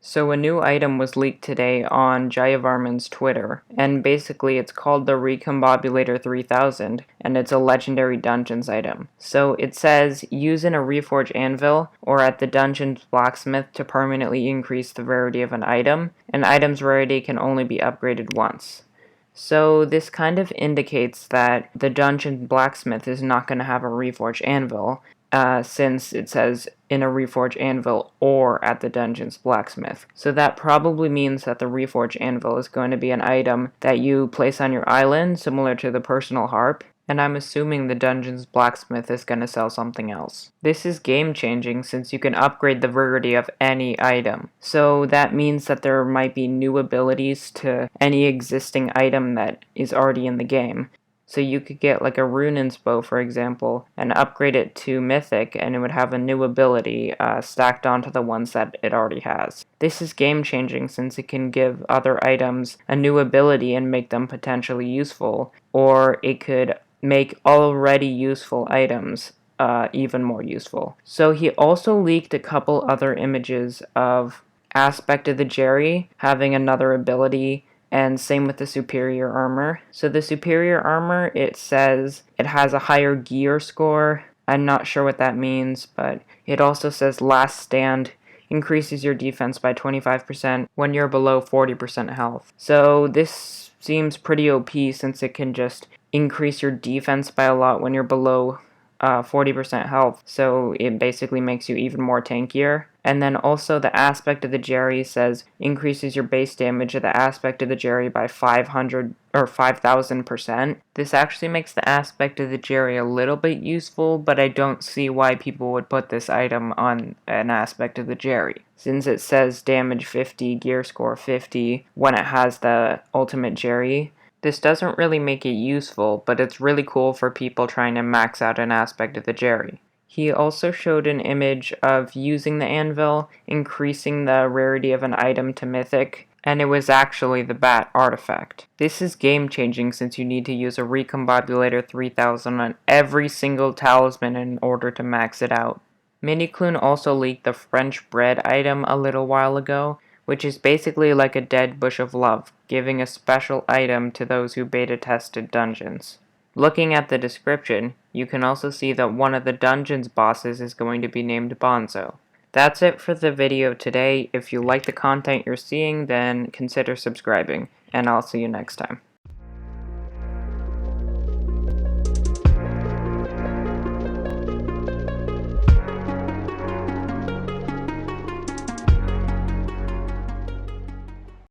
So a new item was leaked today on Jayavarman's Twitter, and basically it's called the Recombobulator 3000, and it's a legendary dungeons item. So it says, use in a Reforge anvil or at the dungeon's blacksmith to permanently increase the rarity of an item. An item's rarity can only be upgraded once. So this kind of indicates that the dungeon blacksmith is not going to have a Reforge anvil, since it says in a Reforge anvil or at the dungeon's blacksmith. So that probably means that the Reforge anvil is going to be an item that you place on your island, similar to the personal harp, and I'm assuming the dungeon's blacksmith is going to sell something else. This is game changing since you can upgrade the rarity of any item. So that means that there might be new abilities to any existing item that is already in the game. So you could get like a Runin's bow, for example, and upgrade it to Mythic, and it would have a new ability stacked onto the ones that it already has. This is game changing since it can give other items a new ability and make them potentially useful, or it could make already useful items even more useful. So he also leaked a couple other images of Aspect of the Jerry having another ability, and same with the superior armor. So the superior armor, it says it has a higher gear score. I'm not sure what that means, but it also says last stand increases your defense by 25% when you're below 40% health. So this seems pretty OP since it can just increase your defense by a lot when you're below 40% health, so it basically makes you even more tankier. And then also the Aspect of the Jerry says increases your base damage of the Aspect of the Jerry by 500 or 5,000%. This actually makes the Aspect of the Jerry a little bit useful, but I don't see why people would put this item on an Aspect of the Jerry, since it says damage 50, gear score 50 when it has the ultimate Jerry. This doesn't really make it useful, but it's really cool for people trying to max out an Aspect of the Jerry. He also showed an image of using the anvil, increasing the rarity of an item to Mythic, and it was actually the Bat artifact. This is game changing since you need to use a Recombobulator 3000 on every single talisman in order to max it out. Miniclune also leaked the French bread item a little while ago, which is basically like a dead bush of love, giving a special item to those who beta tested dungeons. Looking at the description, you can also see that one of the dungeon's bosses is going to be named Bonzo. That's it for the video today. If you like the content you're seeing, then consider subscribing, and I'll see you next time.